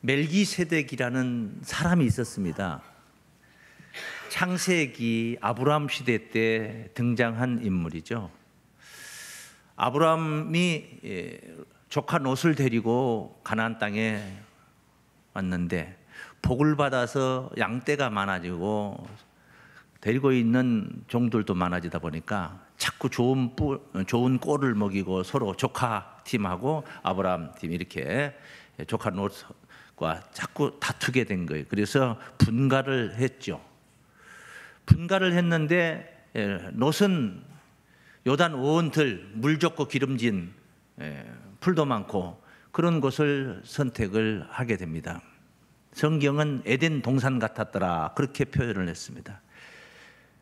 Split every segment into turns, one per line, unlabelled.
멜기세덱이라는 사람이 있었습니다. 창세기 아브라함 시대 때 등장한 인물이죠. 아브라함이 조카 롯을 데리고 가나안 땅에 왔는데 복을 받아서 양떼가 많아지고 데리고 있는 종들도 많아지다 보니까 자꾸 좋은 꼴을 먹이고 서로 조카 팀하고 아브라함 팀 이렇게 조카 롯과 자꾸 다투게 된 거예요. 그래서 분가를 했죠. 분가를 했는데 롯은 요단 오온들 물 좋고 기름진 풀도 많고 그런 곳을 선택을 하게 됩니다. 성경은 에덴 동산 같았더라 그렇게 표현을 했습니다.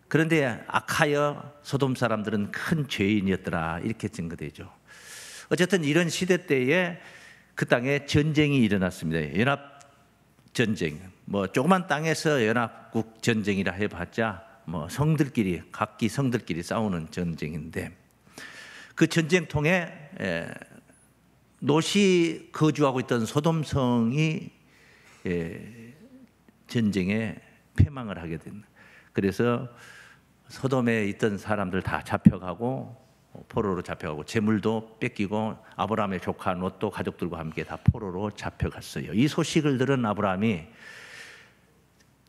그런데 악하여 소돔 사람들은 큰 죄인이었더라 이렇게 증거되죠. 어쨌든 이런 시대 때에 그 땅에 전쟁이 일어났습니다. 연합 전쟁. 조그만 땅에서 연합국 전쟁이라 해봤자 성들끼리 각기 성들끼리 싸우는 전쟁인데 그 전쟁통에 롯이 거주하고 있던 소돔 성이 전쟁에 패망을 하게 된. 그래서 소돔에 있던 사람들 다 잡혀가고 포로로 잡혀가고 재물도 뺏기고 아브라함의 조카 롯도 가족들과 함께 다 포로로 잡혀갔어요. 이 소식을 들은 아브라함이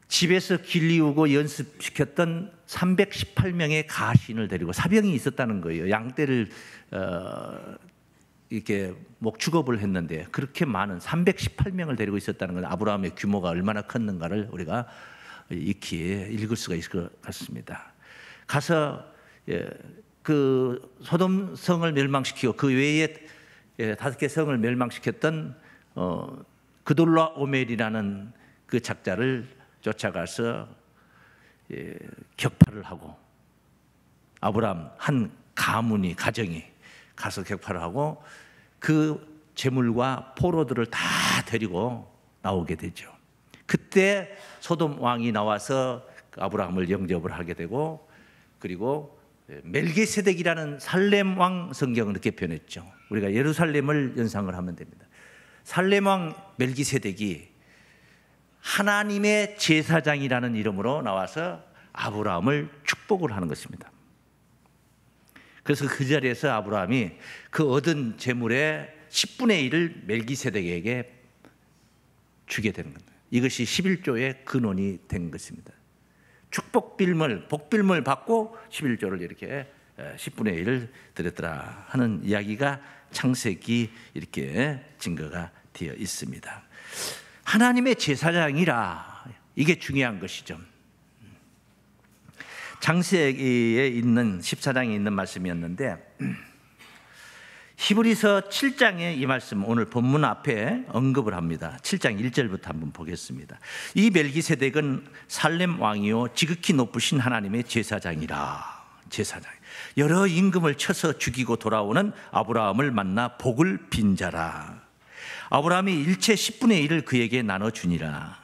집에서 길리우고 연습시켰던 318명의 가신을 데리고 사병이 있었다는 거예요. 양떼를 이렇게 목축업을 했는데 그렇게 많은 318명을 데리고 있었다는 건 아브라함의 규모가 얼마나 컸는가를 우리가 익히 읽을 수가 있을 것 같습니다. 가서 그 소돔 성을 멸망시키고 그 외에 5개 성을 멸망시켰던 그돌라오멜이라는 그 작자를 쫓아가서 격파를 하고 아브라함 한 가정이 가서 격파를 하고 그 재물과 포로들을 다 데리고 나오게 되죠. 그때 소돔 왕이 나와서 아브라함을 영접을 하게 되고 그리고 멜기세덱이라는 살렘 왕 성경은 이렇게 표현했죠. 우리가 예루살렘을 연상을 하면 됩니다. 살렘 왕 멜기세덱이 하나님의 제사장이라는 이름으로 나와서 아브라함을 축복을 하는 것입니다. 그래서 그 자리에서 아브라함이 그 얻은 재물의 10분의 1을 멜기세덱에게 주게 되는 겁니다. 이것이 11조의 근원이 된 것입니다. 축복빌물, 복빌물 받고 11조를 이렇게 10분의 1을 드렸더라 하는 이야기가 창세기 이렇게 증거가 되어 있습니다. 하나님의 제사장이라 이게 중요한 것이죠. 창세기에 있는 14장에 있는 말씀이었는데 히브리서 7장에 이 말씀 오늘 본문 앞에 언급을 합니다. 7장 1절부터 한번 보겠습니다. 이 멜기세덱은 살렘 왕이요 지극히 높으신 하나님의 제사장이라. 제사장. 여러 임금을 쳐서 죽이고 돌아오는 아브라함을 만나 복을 빈 자라. 아브라함이 일체 10분의 1을 그에게 나눠주니라.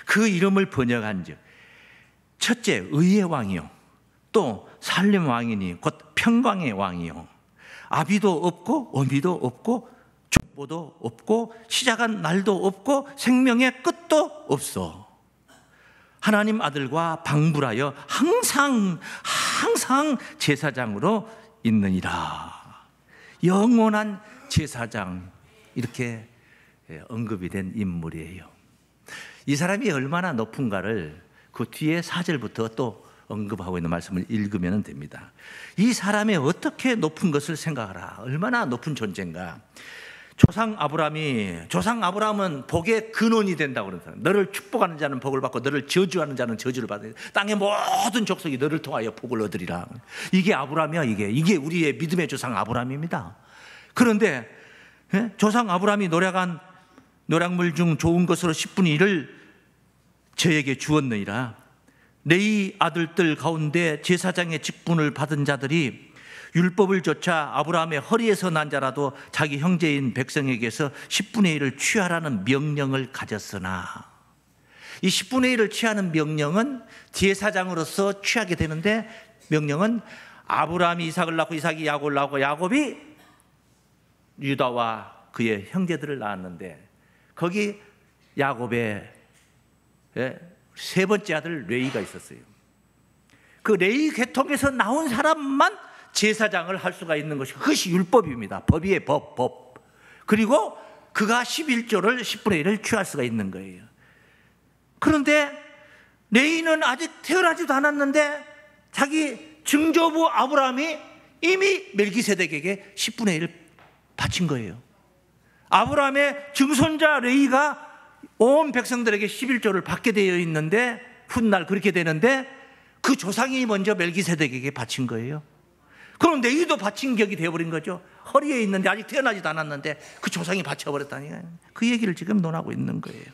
그 이름을 번역한즉 첫째 의의 왕이요 또 살렘 왕이니 곧 평강의 왕이요 아비도 없고 어미도 없고 족보도 없고 시작한 날도 없고 생명의 끝도 없어. 하나님 아들과 방불하여 항상 제사장으로 있느니라. 영원한 제사장 이렇게 언급이 된 인물이에요. 이 사람이 얼마나 높은가를 그 뒤에 4절부터 또 언급하고 있는 말씀을 읽으면 됩니다. 이 사람의 어떻게 높은 것을 생각하라. 얼마나 높은 존재인가. 조상 아브라함은 복의 근원이 된다고 그러잖아요. 너를 축복하는 자는 복을 받고 너를 저주하는 자는 저주를 받아. 땅의 모든 족속이 너를 통하여 복을 얻으리라. 이게 아브라함이야. 이게 우리의 믿음의 조상 아브라함입니다. 그런데 조상 아브라함이 노력한 노략물 중 좋은 것으로 10분의 1을 저에게 주었느니라. 레위 아들들 가운데 제사장의 직분을 받은 자들이 율법을 좇아 아브라함의 허리에서 난 자라도 자기 형제인 백성에게서 10분의 1을 취하라는 명령을 가졌으나 이 10분의 1을 취하는 명령은 제사장으로서 취하게 되는데 명령은 아브라함이 이삭을 낳고 이삭이 야곱을 낳고 야곱이 유다와 그의 형제들을 낳았는데 거기 야곱의 세 번째 아들 레위가 있었어요. 그 레위 계통에서 나온 사람만 제사장을 할 수가 있는 것이, 그것이 율법입니다. 법이에요. 법. 그리고 그가 11조를 10분의 1을 취할 수가 있는 거예요. 그런데 레위는 아직 태어나지도 않았는데 자기 증조부 아브라함이 이미 멜기세덱에게 10분의 1을 바친 거예요. 아브라함의 증손자 레위가 온 백성들에게 11조를 받게 되어 있는데, 훗날 그렇게 되는데 그 조상이 먼저 멜기세덱에게 바친 거예요. 그럼 레위도 바친 격이 되어버린 거죠. 허리에 있는데 아직 태어나지도 않았는데 그 조상이 바쳐버렸다니까요. 그 얘기를 지금 논하고 있는 거예요.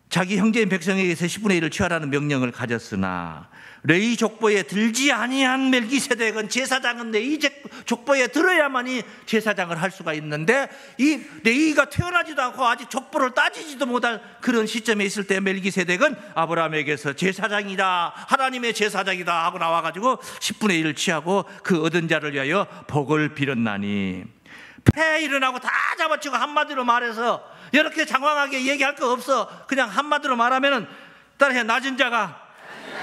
자기 형제인 백성에게서 10분의 1을 취하라는 명령을 가졌으나 레위 족보에 들지 아니한 멜기세덱은, 제사장은 레위 족보에 들어야만이 제사장을 할 수가 있는데, 이 레위가 태어나지도 않고 아직 족보를 따지지도 못할 그런 시점에 있을 때 멜기세덱은 아브라함에게서 제사장이다, 하나님의 제사장이다 하고 나와가지고 10분의 1을 취하고 그 얻은 자를 위하여 복을 빌었나니, 폐 일어나고 다 잡아치고 한마디로 말해서 이렇게 장황하게 얘기할 거 없어. 그냥 한마디로 말하면은 따라해, 낮은 자가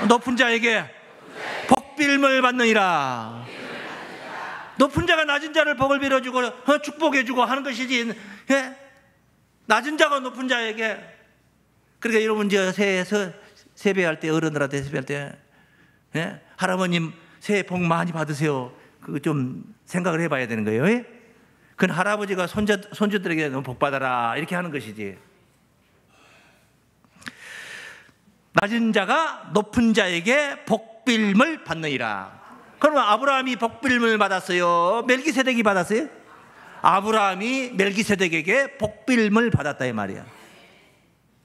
높은 자에게 복빌을 받느니라. 높은 자가 낮은 자를 복을 빌어주고 축복해주고 하는 것이지, 낮은 자가 높은 자에게. 그러니까 여러분, 새해에서 세배할 때, 어른들한테 세배할 때 할아버님 새해 복 많이 받으세요, 그거 좀 생각을 해봐야 되는 거예요. 그건 할아버지가 손주들에게 복 받아라 이렇게 하는 것이지. 낮은 자가 높은 자에게 복빌을 받느니라. 그러면 아브라함이 복빌을 받았어요? 멜기세덱이 받았어요? 아브라함이 멜기세덱에게 복빌을 받았다 이 말이야.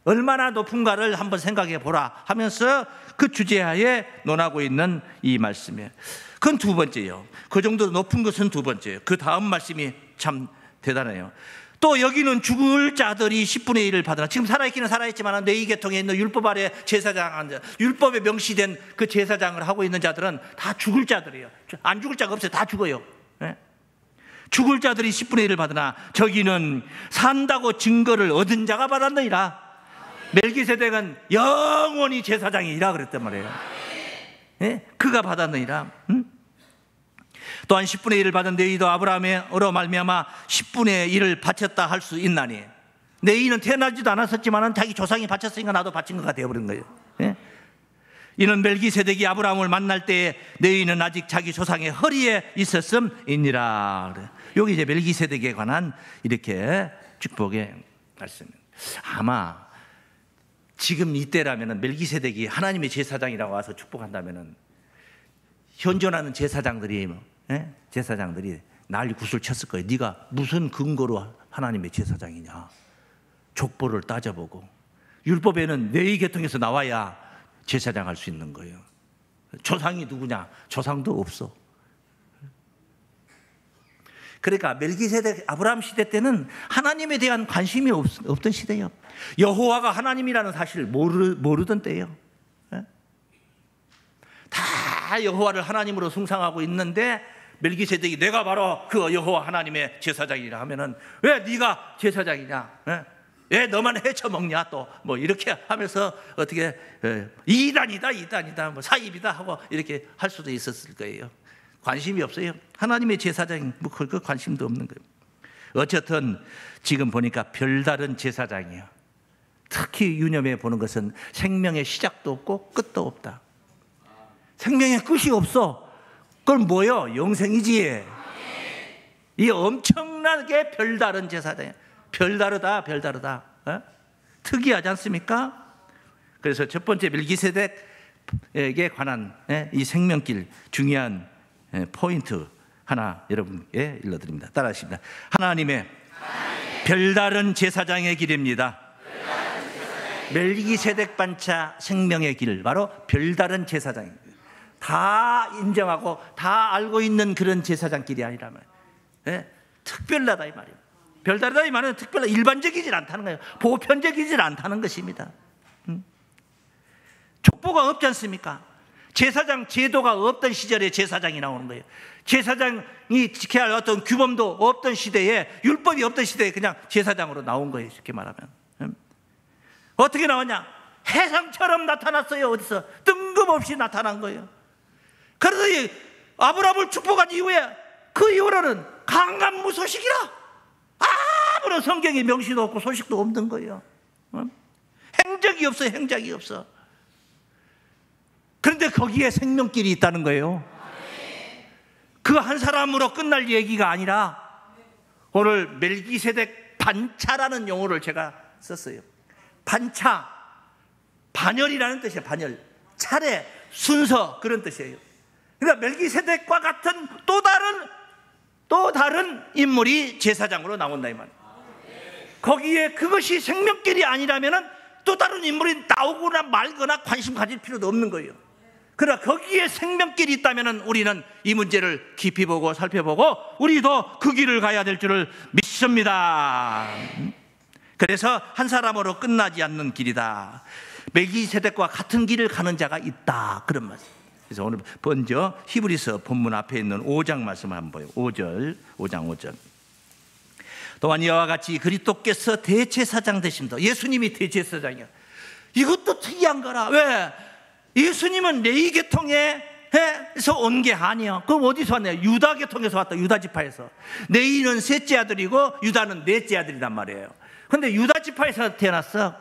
얼마나 높은가를 한번 생각해 보라 하면서 그 주제하에 논하고 있는 이 말씀이에요. 그건 두 번째예요. 그 정도로 높은 것은 두 번째예요. 그 다음 말씀이 참 대단해요. 또 여기는 죽을 자들이 10분의 1을 받으라. 지금 살아있기는 살아있지만 레위 계통에 있는 율법 아래 제사장, 율법에 명시된 그 제사장을 하고 있는 자들은 다 죽을 자들이에요. 안 죽을 자가 없어요. 다 죽어요. 죽을 자들이 10분의 1을 받으나 저기는 산다고 증거를 얻은 자가 받았느니라. 멜기세덱은 영원히 제사장이라 그랬단 말이에요. 그가 받았느니라. 또한 10분의 1을 받은 레위도 아브라함으로 말미암아 10분의 1을 바쳤다 할 수 있나니, 레위는 태어나지도 않았었지만 자기 조상이 바쳤으니까 나도 바친 것가 되어버린 거예요. 이는 멜기세덱이 아브라함을 만날 때에 레위는 아직 자기 조상의 허리에 있었음이니라. 여기 이제 멜기세덱에 관한 이렇게 축복의 말씀입니다. 아마 지금 이때라면 멜기세덱이 하나님의 제사장이라고 와서 축복한다면 현존하는 제사장들이 난리 구슬 쳤을 거예요. 네가 무슨 근거로 하나님의 제사장이냐. 족보를 따져보고, 율법에는 레위 계통에서 나와야 제사장 할 수 있는 거예요. 조상이 누구냐? 조상도 없어. 그러니까 멜기세덱 아브라함 시대 때는 하나님에 대한 관심이 없던 시대예요. 여호와가 하나님이라는 사실을 모르던 때예요. 다 여호와를 하나님으로 숭상하고 있는데 멜기세덱이 내가 바로 그 여호와 하나님의 제사장이라 하면은, 왜 네가 제사장이냐? 왜 너만 헤쳐먹냐? 또 뭐 이렇게 하면서 어떻게 이단이다 뭐 사입이다 하고 이렇게 할 수도 있었을 거예요. 관심이 없어요. 하나님의 제사장 뭐 그 관심도 없는 거예요. 어쨌든 지금 보니까 별다른 제사장이에요. 특히 유념해 보는 것은 생명의 시작도 없고 끝도 없다. 생명의 끝이 없어. 그건 뭐요? 영생이지. 이 엄청나게 별다른 제사장이에요. 별다르다. 특이하지 않습니까? 그래서 첫 번째 멜기세덱에게 관한 이 생명길 중요한 포인트 하나 여러분께 일러드립니다. 따라하십니다. 하나님의 별다른 제사장의 길입니다. 멜기세덱 반차 생명의 길, 바로 별다른 제사장입니다. 다 인정하고 다 알고 있는 그런 제사장길이 아니라 말이에요. 특별하다 이 말이에요. 별다르다 이 말은 특별하다, 일반적이질 않다는 거예요. 보편적이질 않다는 것입니다. 족보가 없지 않습니까? 제사장 제도가 없던 시절에 제사장이 나오는 거예요. 제사장이 지켜야 할 어떤 규범도 없던 시대에, 율법이 없던 시대에 그냥 제사장으로 나온 거예요. 쉽게 말하면. 어떻게 나왔냐? 해상처럼 나타났어요. 어디서? 뜬금없이 나타난 거예요. 그래서 이 아브라함을 축복한 이후에, 그 이후로는 강간무소식이라, 아무런 성경에 명시도 없고 소식도 없는 거예요. 행적이 없어요. 행적이 없어. 그런데 거기에 생명길이 있다는 거예요. 그 한 사람으로 끝날 얘기가 아니라 오늘 멜기세덱 반차라는 용어를 제가 썼어요. 반차, 반열이라는 뜻이에요. 반열, 차례, 순서, 그런 뜻이에요. 그러니까 멜기세덱과 같은 또 다른 인물이 제사장으로 나온다 이 말이에요. 거기에 그것이 생명길이 아니라면은 또 다른 인물이 나오거나 말거나 관심 가질 필요도 없는 거예요. 그러나 거기에 생명길이 있다면 우리는 이 문제를 깊이 보고 살펴보고 우리도 그 길을 가야 될 줄을 믿습니다. 그래서 한 사람으로 끝나지 않는 길이다. 멜기세덱과 같은 길을 가는 자가 있다, 그런 말씀. 그래서 오늘 먼저 히브리서 본문 앞에 있는 5장 말씀을 한번 봐요. 5장 5절. 또한 이와 같이 그리스도께서 대제사장 되심도, 예수님이 대제사장이야. 이것도 특이한 거라. 왜? 예수님은 레위 계통에서 온 게 아니야. 그럼 어디서 왔냐? 유다 계통에서 왔다. 유다 지파에서. 레위는 셋째 아들이고 유다는 넷째 아들이란 말이에요. 근데 유다 지파에서 태어났어.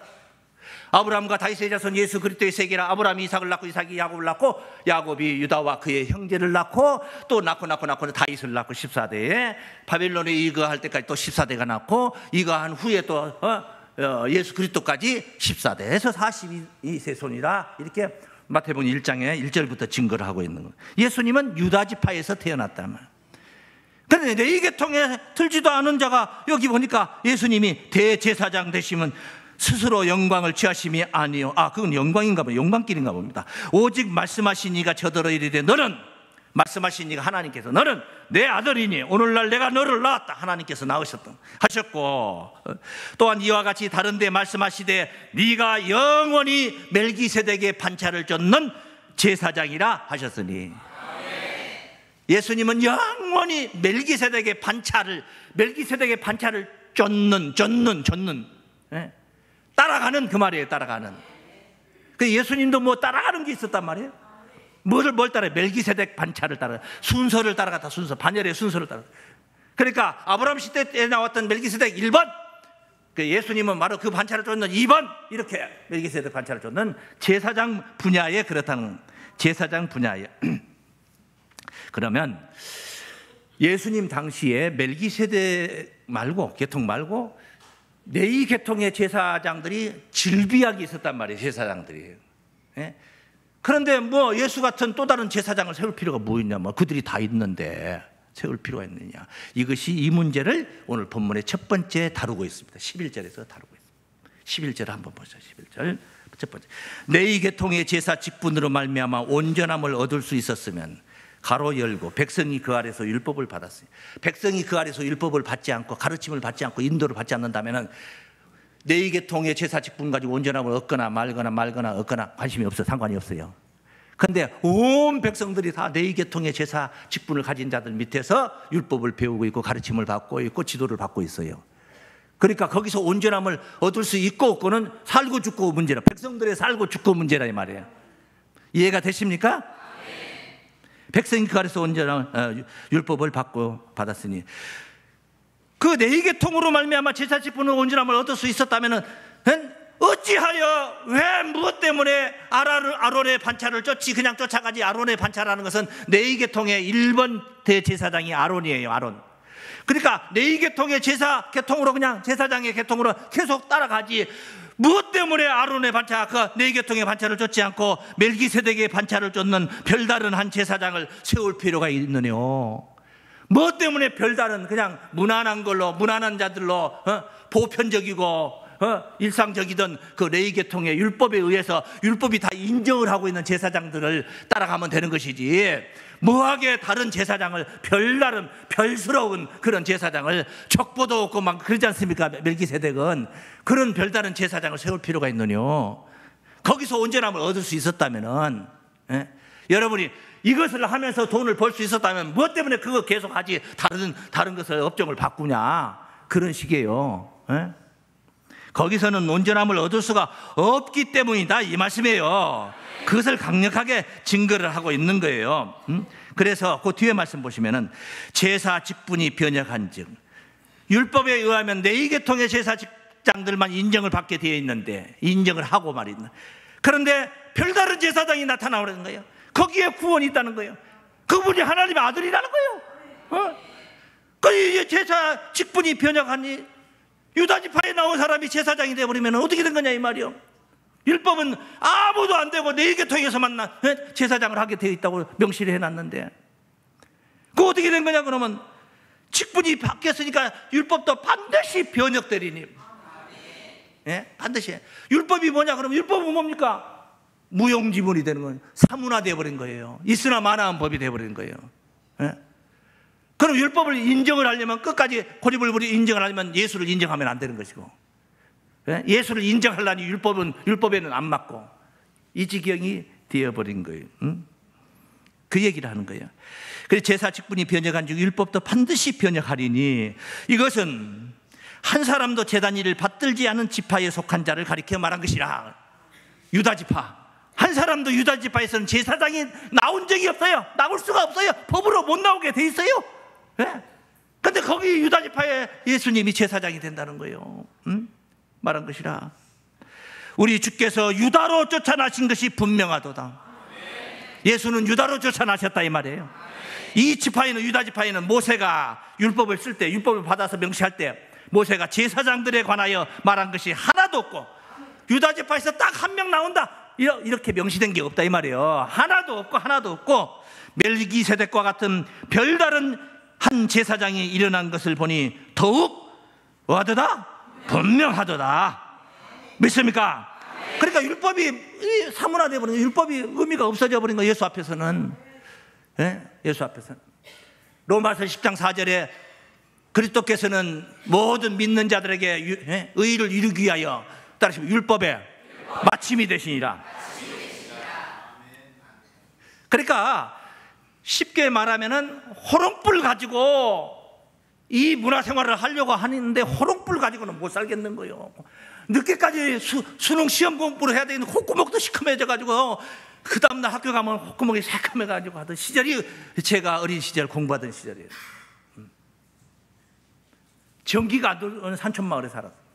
아브라함과 다윗의 자손 예수 그리스도의 세계라. 아브라함이 이삭을 낳고 이삭이 야곱을 낳고 야곱이 유다와 그의 형제를 낳고 또 낳고 다윗을 낳고 14대에 바벨론에 이거할 때까지 또 14대가 낳고 이거한 후에 또 예수 그리스도까지 14대에서 42세손이라 이렇게 마태복음 1장에 1절부터 증거를 하고 있는 거예요. 예수님은 유다 지파에서 태어났다면, 그런데 레위 계통에 들지도 않은 자가 여기 보니까 예수님이 대제사장 되시면 스스로 영광을 취하심이 아니요. 그건 영광인가 봅니다. 영광길인가 봅니다. 오직 말씀하신 이가 저더러 이르되 너는, 말씀하신 이가 하나님께서 너는 내 아들이니 오늘날 내가 너를 낳았다. 하나님께서 하셨고, 또한 이와 같이 다른 데 말씀하시되 네가 영원히 멜기세덱의 반차를 쫓는 제사장이라 하셨으니, 예수님은 영원히 멜기세덱의 반차를 쫓는 따라가는, 그 말이에요. 따라가는. 그 예수님도 뭐 따라가는 게 있었단 말이에요. 뭘 따라해? 멜기세덱 반차를 따라, 순서를 따라갔다. 순서, 반열의 순서를 따라. 그러니까 아브라함 시대에 나왔던 멜기세덱 1번, 그 예수님은 바로 그 반차를 쫓는 2번, 이렇게 멜기세덱 반차를 쫓는 제사장 분야에, 그렇다는 제사장 분야에. 그러면 예수님 당시에 멜기세덱 말고, 계통 말고 레위 계통의 제사장들이 질비하게 있었단 말이에요. 제사장들이. 그런데 뭐 예수 같은 또 다른 제사장을 세울 필요가 뭐 있냐? 뭐 그들이 다 있는데 세울 필요가 있느냐? 이것이, 이 문제를 오늘 본문의 첫 번째 다루고 있습니다. 11절에서 다루고 있습니다. 11절 한번 보죠. 11절 첫 번째. 레위 계통의 제사 직분으로 말미암아 온전함을 얻을 수 있었으면, 가로 열고, 백성이 그 아래서 율법을 받았어요. 백성이 그 아래서 율법을 받지 않고 가르침을 받지 않고 인도를 받지 않는다면 레위 계통의 제사 직분 가지고 온전함을 얻거나 말거나 관심이 없어, 상관이 없어요. 그런데 온 백성들이 다 레위 계통의 제사 직분을 가진 자들 밑에서 율법을 배우고 있고 가르침을 받고 있고 지도를 받고 있어요. 그러니까 거기서 온전함을 얻을 수 있고 없고는 살고 죽고 문제라. 백성들의 살고 죽고 문제라 이 말이에요. 이해가 되십니까? 백성이 그 아래서 온전한 율법을 받았으니, 그 레위 계통으로 말미암아 제사 직분을 온전함을 얻을 수 있었다면은, 어찌하여, 왜, 무엇 때문에 아론의 반차를 쫓지? 그냥 쫓아가지. 아론의 반차라는 것은 레위 계통의 1번 대제사장이 아론이에요. 아론. 그러니까 레위 계통의 계통으로, 그냥 제사장의 계통으로 계속 따라가지. 무엇 때문에 아론의 반차, 그 레위 계통의 반차를 쫓지 않고 멜기세덱의 반차를 쫓는 별다른 한 제사장을 세울 필요가 있느뇨? 무엇 때문에 별다른, 그냥 무난한 자들로 보편적이고 일상적이던 그 레위 계통의 율법에 의해서 율법이 다 인정을 하고 있는 제사장들을 따라가면 되는 것이지, 뭐하게 다른 제사장을, 별다른 별스러운 그런 제사장을, 척보도 없고 막 그러지 않습니까? 멜기세덱은 그런 별다른 제사장을 세울 필요가 있느뇨? 거기서 온전함을 얻을 수 있었다면은, 여러분이 이것을 하면서 돈을 벌 수 있었다면 무엇 때문에 그거 계속 하지 다른 것을 업종을 바꾸냐, 그런 식이에요. 예? 거기서는 온전함을 얻을 수가 없기 때문이다, 이 말씀이에요. 그것을 강력하게 증거를 하고 있는 거예요. 그래서 그 뒤에 말씀 보시면은 제사 직분이 변역한즉, 율법에 의하면 네 계통의 제사 직장들만 인정을 받게 되어 있는데, 인정을 하고 말이다. 그런데 별다른 제사장이 나타나오는 거예요. 거기에 구원이 있다는 거예요. 그분이 하나님의 아들이라는 거예요. 그 제사 직분이 변역하니 유다지파에 나온 사람이 제사장이 되어버리면 어떻게 된 거냐 이 말이요. 율법은 아무도 안 되고 네 계통에서만 제사장을 하게 되어 있다고 명시를 해놨는데, 그거 어떻게 된 거냐 그러면 직분이 바뀌었으니까 율법도 반드시 변역되리니. 예? 반드시. 율법이 뭐냐 그러면 율법은 뭡니까? 무용지물이 되는 거예요. 사문화되어 버린 거예요. 있으나 마나한 법이 되어 버린 거예요. 예? 그럼 율법을 인정을 하려면, 끝까지 고집을 부리고 인정을 하려면 예수를 인정하면 안 되는 것이고, 예? 예수를 인정하려니 율법에는 안 맞고, 이 지경이 되어버린 거예요. 그 얘기를 하는 거예요. 그래서 제사 직분이 변역한 즉 율법도 반드시 변역하리니, 이것은 한 사람도 제단 일을 받들지 않은 지파에 속한 자를 가리켜 말한 것이라. 유다지파, 한 사람도 유다지파에서는 제사장이 나온 적이 없어요. 나올 수가 없어요. 법으로 못 나오게 돼 있어요. 그런데 거기 유다지파에 예수님이 제사장이 된다는 거예요. 말한 것이라. 우리 주께서 유다로 쫓아나신 것이 분명하도다. 예수는 유다로 쫓아나셨다 이 말이에요. 이 지파에는, 유다지파에는 모세가 율법을 쓸 때, 율법을 받아서 명시할 때 모세가 제사장들에 관하여 말한 것이 하나도 없고, 유다지파에서 딱 한 명 나온다 이렇게 명시된 게 없다 이 말이에요. 하나도 없고 멜기세덱과 같은 별다른 한 제사장이 일어난 것을 보니 더욱 어하도다? 분명하도다. 믿습니까? 그러니까 율법이 사문화되어 버린, 율법이 의미가 없어져 버린 거예요. 예수 앞에서는. 예? 예수 앞에서는. 로마서 10장 4절에 그리스도께서는 모든 믿는 자들에게 의의를 이루기 위하여, 따르시면 율법의 마침이 되시니라. 그러니까 쉽게 말하면은 호롱불 가지고 이 문화생활을 하려고 하는데 호롱불 가지고는 못 살겠는 거예요. 늦게까지 수능 시험 공부를 해야 되는데 콧구멍도 시커매져가지고 그 다음날 학교 가면 콧구멍이 새까매가지고 하던 시절이 제가 어린 시절 공부하던 시절이에요. 전기가 안 들어오는 산촌마을에 살았어요.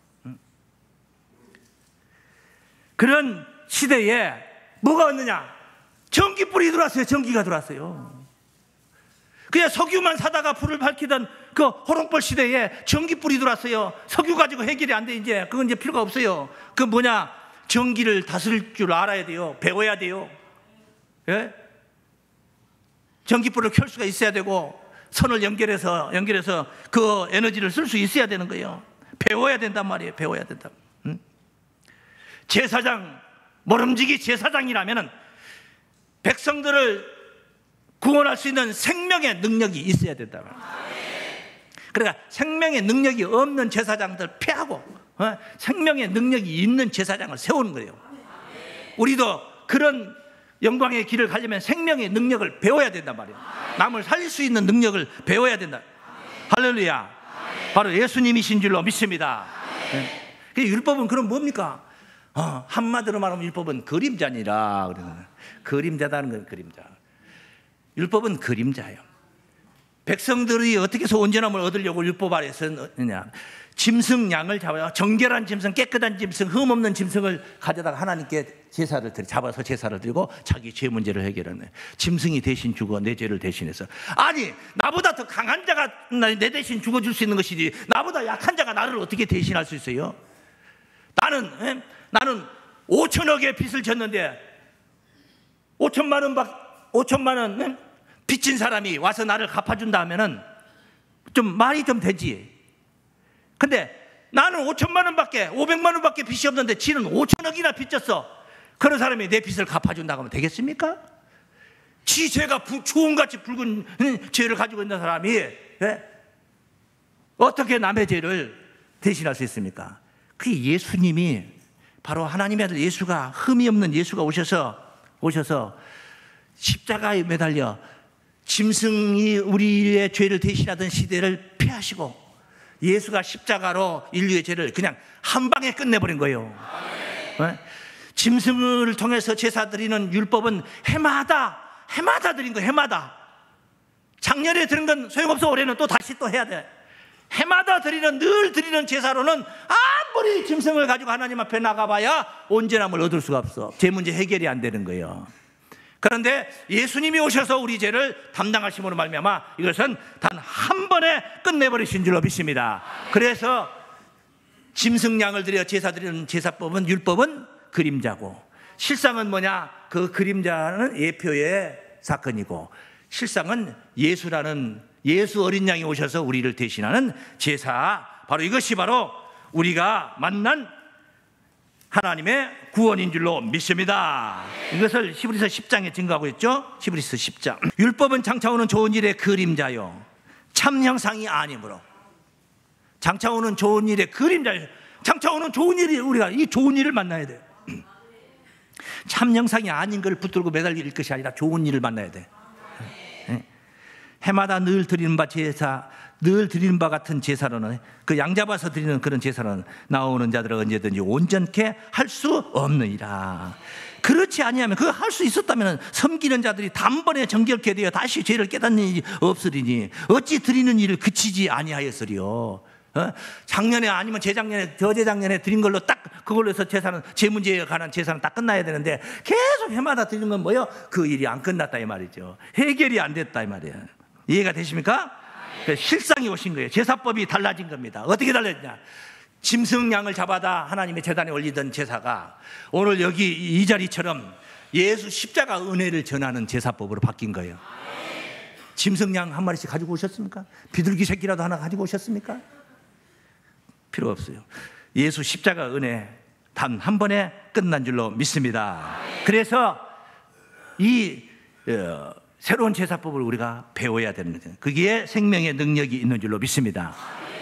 그런 시대에 뭐가 없느냐? 전기불이 들어왔어요. 전기가 들어왔어요. 그냥 석유만 사다가 불을 밝히던 그 호롱불 시대에 전기불이 들어왔어요. 석유 가지고 해결이 안 돼. 이제 그건 이제 필요가 없어요. 그 뭐냐? 전기를 다스릴 줄 알아야 돼요. 배워야 돼요. 예? 전기불을 켤 수가 있어야 되고, 선을 연결해서 그 에너지를 쓸 수 있어야 되는 거예요. 배워야 된단 말이에요. 배워야 된다. 제사장, 모름지기 제사장이라면은 백성들을 구원할 수 있는 생명의 능력이 있어야 된다. 그러니까 생명의 능력이 없는 제사장들 폐하고 생명의 능력이 있는 제사장을 세우는 거예요. 우리도 그런 영광의 길을 가려면 생명의 능력을 배워야 된단 말이에요. 남을 살릴 수 있는 능력을 배워야 된다. 할렐루야. 바로 예수님이신 줄로 믿습니다. 네. 율법은 그럼 뭡니까? 한마디로 말하면 율법은 그림자니라. 그림자다는 건 그림자. 율법은 그림자예요. 백성들이 어떻게 해서 온전함을 얻으려고 율법 아래서 했느냐? 짐승 양을 잡아요. 정결한 짐승, 깨끗한 짐승, 흠 없는 짐승을 가져다가 하나님께 잡아서 제사를 드리고 자기 죄 문제를 해결하네. 짐승이 대신 죽어 내 죄를 대신해서. 아니, 나보다 더 강한 자가 내 대신 죽어줄 수 있는 것이지, 나보다 약한 자가 나를 어떻게 대신할 수 있어요? 나는 5천억의 빚을 졌는데 5천만 원 빚진 사람이 와서 나를 갚아준다 하면은 좀 말이 좀 되지. 근데 나는 5천만 원밖에, 500만 원밖에 빚이 없는데 지는 5천억이나 빚졌어. 그런 사람이 내 빚을 갚아준다고 하면 되겠습니까? 지 죄가 주홍같이 붉은 죄를 가지고 있는 사람이 어떻게 남의 죄를 대신할 수 있습니까? 그 예수님이, 바로 하나님의 아들 예수가, 흠이 없는 예수가 오셔서 십자가에 매달려 짐승이 우리의 죄를 대신하던 시대를 피하시고 예수가 십자가로 인류의 죄를 그냥 한 방에 끝내버린 거예요. 짐승을 통해서 제사 드리는 율법은 해마다 드린 거예요. 해마다. 작년에 드린 건 소용없어. 올해는 또 다시 또 해야 돼. 해마다 늘 드리는 제사로는 아무리 짐승을 가지고 하나님 앞에 나가봐야 온전함을 얻을 수가 없어. 제 문제 해결이 안 되는 거예요. 그런데 예수님이 오셔서 우리 죄를 담당하심으로 말미암아 이것은 단 한 번에 끝내버리신 줄로 믿습니다. 그래서 짐승양을 드려 제사 드리는 제사법은, 율법은 그림자고, 실상은 뭐냐? 그 그림자는 예표의 사건이고, 실상은 예수 어린 양이 오셔서 우리를 대신하는 제사, 바로 이것이 바로 우리가 만난 하나님의 구원인 줄로 믿습니다. 이것을 히브리서 10장에 증거하고 있죠. 히브리서 10장. 율법은 장차오는 좋은 일의 그림자요 참 형상이 아니므로. 장차오는 좋은 일의 그림자요. 장차오는 좋은 일이, 우리가 이 좋은 일을 만나야 돼요. 참 형상이 아닌 걸 붙들고 매달릴 것이 아니라 좋은 일을 만나야 돼. 해마다 늘 드리는 바 제사, 늘 드리는 바 같은 제사로는, 그 양 잡아서 드리는 그런 제사로는 나오는 자들은 언제든지 온전케 할 수 없느니라. 그렇지 아니하면, 그거 할 수 있었다면 섬기는 자들이 단번에 정결케 되어 다시 죄를 깨닫는 일이 없으리니 어찌 드리는 일을 그치지 아니하였으리요. 작년에 아니면 재작년에 저재작년에 드린 걸로 딱 그걸로 해서 제사는, 제 문제에 관한 제사는 딱 끝나야 되는데 계속 해마다 드리는 건 뭐예요? 그 일이 안 끝났다 이 말이죠. 해결이 안 됐다 이 말이에요. 이해가 되십니까? 실상이 오신 거예요. 제사법이 달라진 겁니다. 어떻게 달라졌냐? 짐승양을 잡아다 하나님의 제단에 올리던 제사가 오늘 여기 이 자리처럼 예수 십자가 은혜를 전하는 제사법으로 바뀐 거예요. 짐승양 한 마리씩 가지고 오셨습니까? 비둘기 새끼라도 하나 가지고 오셨습니까? 필요 없어요. 예수 십자가 은혜 단 한 번에 끝난 줄로 믿습니다. 그래서 이 새로운 제사법을 우리가 배워야 되는 거죠. 그게 생명의 능력이 있는 줄로 믿습니다.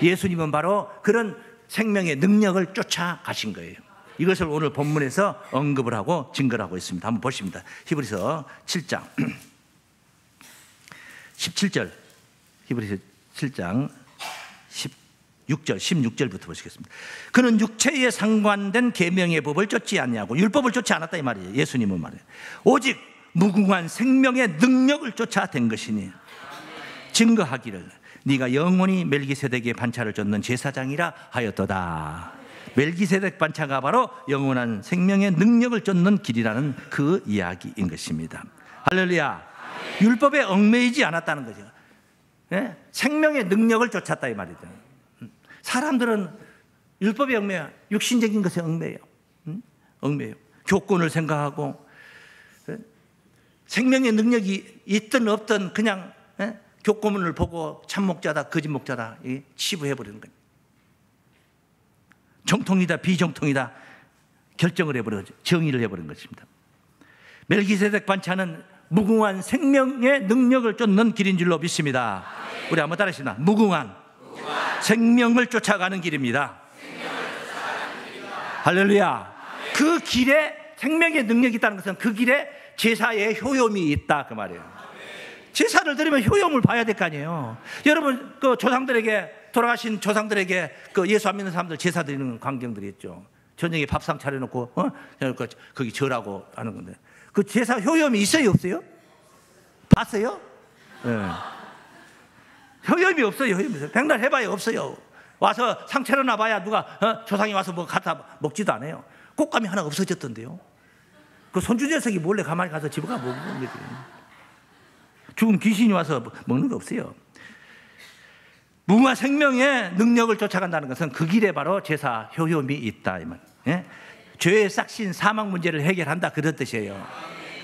예수님은 바로 그런 생명의 능력을 쫓아가신 거예요. 이것을 오늘 본문에서 언급을 하고 증거를 하고 있습니다. 한번 보십니다. 히브리서 7장 17절, 히브리서 7장 16절부터 보시겠습니다. 그는 육체에 상관된 계명의 법을 쫓지 않냐고, 율법을 쫓지 않았다 이 말이에요. 예수님은 말이에요. 오직 무궁한 생명의 능력을 쫓아댄 것이니 증거하기를 네가 영원히 멜기세덱의 반차를 쫓는 제사장이라 하였도다. 멜기세덱 반차가 바로 영원한 생명의 능력을 쫓는 길이라는 그 이야기인 것입니다. 할렐루야. 율법에 얽매이지 않았다는 거죠. 네? 생명의 능력을 쫓았다 이 말이죠. 사람들은 율법에 얽매여, 육신적인 것에 얽매여, 얽매여. 교권을 생각하고 생명의 능력이 있든 없든 그냥 교권을 보고 참목자다 거짓 목자다 치부해버리는 거예요. 정통이다 비정통이다 결정을 해버리는 거죠. 정의를 해버리는 것입니다. 멜기세덱 반차는 무궁한 생명의 능력을 쫓는 길인 줄로 믿습니다. 우리 한번 따라하시나. 무궁한 생명을 쫓아가는 길입니다. 할렐루야. 그 길에 생명의 능력이 있다는 것은 그 길에 제사의 효용이 있다 그 말이에요. 제사를 드리면 효용을 봐야 될 거 아니에요. 여러분 그 조상들에게, 돌아가신 조상들에게 그 예수 안 믿는 사람들 제사 드리는 광경들이 있죠. 저녁에 밥상 차려놓고 거기 절하고 하는 건데 그 제사 효용이 있어요 없어요? 봤어요? 네. 효용이 없어요. 효용이 없어요. 백날 해봐야 없어요. 와서 상 차려놔봐야 누가 조상이 와서 뭐 갖다 먹지도 않아요. 꽃감이 하나 없어졌던데요. 그 손주 녀석이 몰래 가만히 가서 집에 가 먹는 거지. 죽은 귀신이 와서 먹는 거 없어요. 무궁한 생명의 능력을 쫓아간다는 것은 그 길에 바로 제사 효용이 있다 이 말. 예? 죄의 싹신 사망 문제를 해결한다 그런 뜻이에요.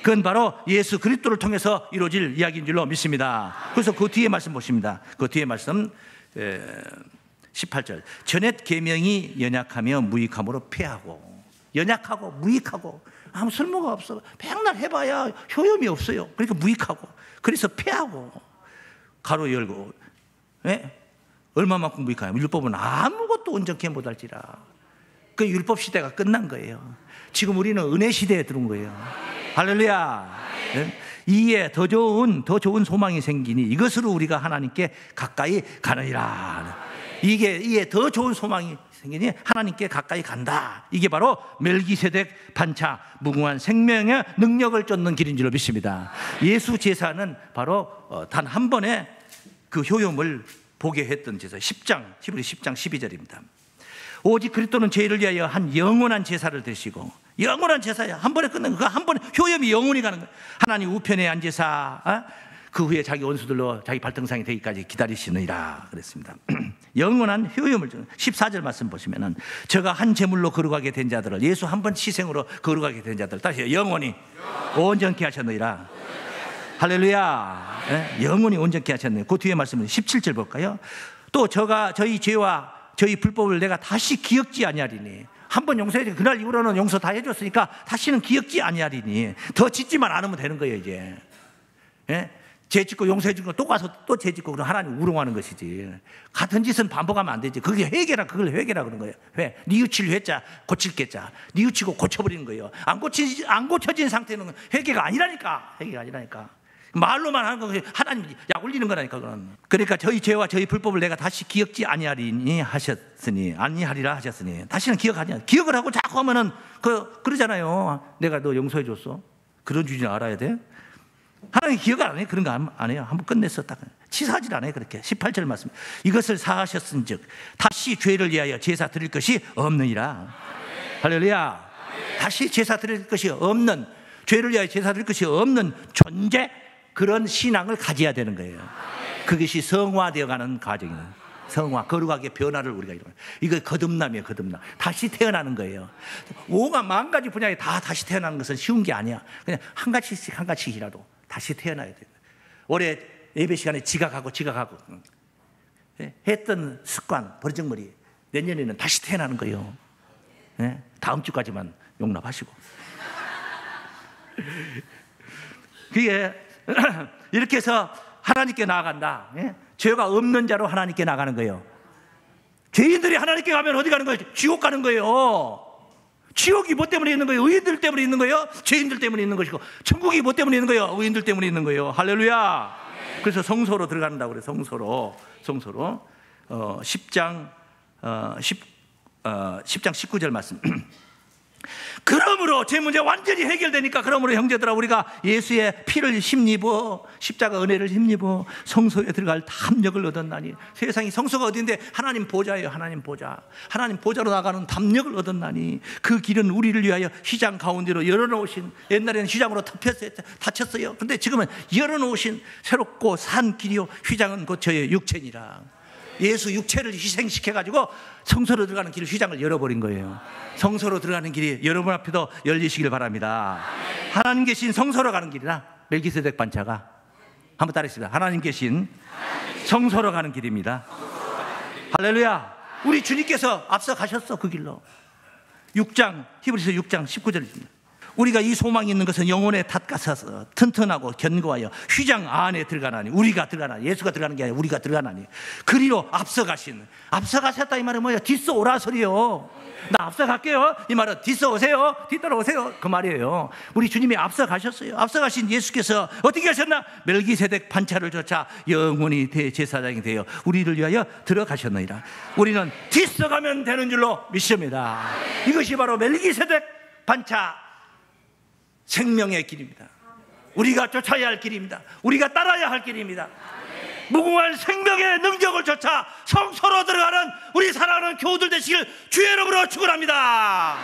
그건 바로 예수 그리스도를 통해서 이루어질 이야기인 줄로 믿습니다. 그래서 그 뒤에 말씀 보십니다. 그 뒤에 말씀 18절. 전옛 계명이 연약하며 무익함으로 패하고, 연약하고 무익하고 아무 쓸모가 없어. 백날 해봐야 효용이 없어요. 그러니까 무익하고, 그래서 패하고 가로 열고. 예? 얼마만큼 무익하냐? 율법은 아무것도 온전케 못할지라. 그 율법 시대가 끝난 거예요. 지금 우리는 은혜 시대에 들어온 거예요. 할렐루야. 예? 이에 더 좋은 소망이 생기니 이것으로 우리가 하나님께 가까이 가느니라. 이에 더 좋은 소망이 생기니 하나님께 가까이 간다. 이게 바로 멜기세덱 반차, 무궁한 생명의 능력을 쫓는 길인 줄 믿습니다. 예수 제사는 바로 단 한 번의 그 효용을 보게 했던 제사. 히브리 10장 12절입니다. 오직 그리스도는 죄를 위하여 한 영원한 제사를 드시고, 영원한 제사야. 한 번에 끝난 거. 한 번에 효염이 영원히 가는 거예요. 하나님 우편에 앉으사 그 후에 자기 원수들로 자기 발등상이 되기까지 기다리시느니라 그랬습니다. 영원한 효염을 주는 14절 말씀 보시면은 저가 한 제물로 거룩하게 된 자들을, 예수 한 번 희생으로 거룩하게 된 자들, 다시 영원히 온전케 하셨느니라. 할렐루야. 예? 영원히 온전케 하셨네요. 그 뒤에 말씀은 17절 볼까요? 또 저가 저희 죄와 저희 불법을 내가 다시 기억지 아니하리니, 한 번 용서해, 그날 이후로는 용서 다 해줬으니까 다시는 기억지 아니하리니, 더 짓지만 않으면 되는 거예요 이제. 예? 죄 짓고 용서해 준 거 또 가서 또 죄 짓고 그럼 하나님 우롱하는 것이지. 같은 짓은 반복하면 안 되지. 그게 회개라, 그걸 회개라 그런 거예요. 회. 뉘우칠 회자, 고칠 개자. 뉘우치고 고쳐버리는 거예요. 안 고쳐진 상태는 회개가 아니라니까. 회개가 아니라니까. 말로만 하는 거 하나님 약 올리는 거라니까 그건. 그러니까 저희 죄와 저희 불법을 내가 다시 기억지 아니하리라 하셨으니 다시는 기억하지. 기억을 하고 자꾸 하면은 그러잖아요. 내가 너 용서해 줬어. 그런 줄을 알아야 돼. 하나님 기억을 안 해요. 그런 거 안 해요. 한번 끝냈어. 딱 치사하질 않아요. 그렇게 18절 말씀. 이것을 사하셨은즉 다시 죄를 위하여 제사 드릴 것이 없느니라. 할렐루야. 다시 제사 드릴 것이 없는, 죄를 위하여 제사 드릴 것이 없는 존재, 그런 신앙을 가져야 되는 거예요. 그것이 성화되어가는 과정이에요. 성화, 거룩하게 변화를 우리가 이루는. 이거 거듭남이에요. 거듭남. 다시 태어나는 거예요. 오만 만 가지 분야에 다 다시 태어나는 것은 쉬운 게 아니야. 그냥 한 가지씩이라도 다시 태어나야 돼요. 올해 예배 시간에 지각하고 했던 습관, 버르장머리, 내년에는 다시 태어나는 거예요. 다음 주까지만 용납하시고. 그게 이렇게 해서 하나님께 나아간다. 죄가 없는 자로 하나님께 나가는 거예요. 죄인들이 하나님께 가면 어디 가는 거예요? 지옥 가는 거예요. 지옥이 뭐 때문에 있는 거예요? 의인들 때문에 있는 거예요? 죄인들 때문에 있는 것이고, 천국이 뭐 때문에 있는 거예요? 의인들 때문에 있는 거예요. 할렐루야. 그래서 성소로 들어간다고 그래요. 성소로 10장 19절 말씀. 그러므로 제 문제 완전히 해결되니까, 그러므로 형제들아 우리가 예수의 피를 힘입어 십자가 은혜를 힘입어 성소에 들어갈 담력을 얻었나니. 세상이 성소가 어딘데? 하나님 보좌예요. 하나님 보좌. 하나님 보좌로 나가는 담력을 얻었나니 그 길은 우리를 위하여 휘장 가운데로 열어놓으신, 옛날에는 휘장으로 닫혔어요. 근데 지금은 열어놓으신 새롭고 산 길이요 휘장은 곧 저의 육체니라. 예수 육체를 희생시켜가지고 성소로 들어가는 길을, 휘장을 열어버린 거예요. 성소로 들어가는 길이 여러분 앞에도 열리시길 바랍니다. 하나님 계신 성소로 가는 길이라. 멜기세덱 반차가 한번 따라했습니다. 하나님 계신 성소로 가는 길입니다. 할렐루야. 우리 주님께서 앞서 가셨어. 그 길로. 히브리서 6장 19절입니다. 우리가 이 소망이 있는 것은 영혼의 탓 같아서 튼튼하고 견고하여 휘장 안에 들어가나니, 우리가 들어가나니, 예수가 들어가는 게 아니라 우리가 들어가나니 그리로 앞서가셨다 이 말은 뭐예요? 뒤서오라 소리요. 나 앞서갈게요 이 말은 뒤서오세요, 뒤따라오세요 그 말이에요. 우리 주님이 앞서가셨어요. 앞서가신 예수께서 어떻게 하셨나? 멜기세덱 반차를 쫓아 영원히 대제사장이 되어 우리를 위하여 들어가셨느니라. 우리는 뒤서가면 되는 줄로 믿습니다. 이것이 바로 멜기세덱 반차 생명의 길입니다. 우리가 쫓아야 할 길입니다. 우리가 따라야 할 길입니다. 무궁한 생명의 능력을 쫓아 성소로 들어가는 우리 사랑하는 교우들 되시길 주의 이름으로 축원합니다.